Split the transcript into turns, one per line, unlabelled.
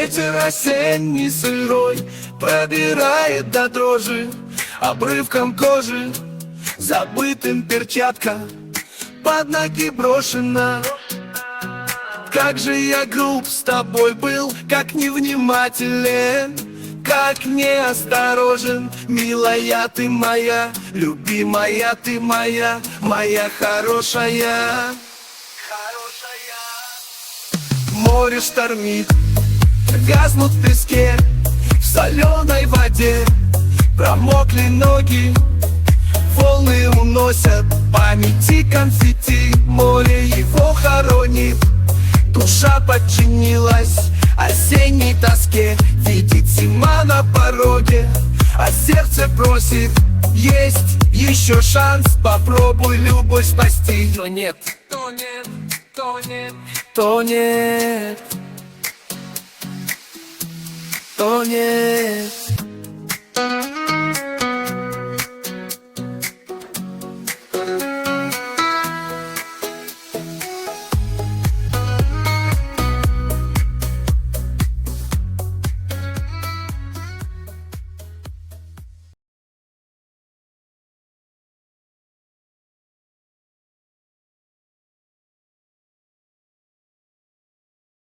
Ветер осенний сырой пробирает до дрожи обрывком кожи, забытым перчатка под ноги брошена. Как же я груб с тобой был, как невнимателен, как неосторожен. Милая ты моя, любимая ты моя, моя хорошая. Море штормит, гаснут в песке, в соленой воде промокли ноги. Волны уносят памяти конфетти, море его хоронит. Душа подчинилась осенней тоске, видит зима на пороге, а сердце просит: есть еще шанс, попробуй любовь спасти. Но нет, то нет, то нет, то нет, то нет.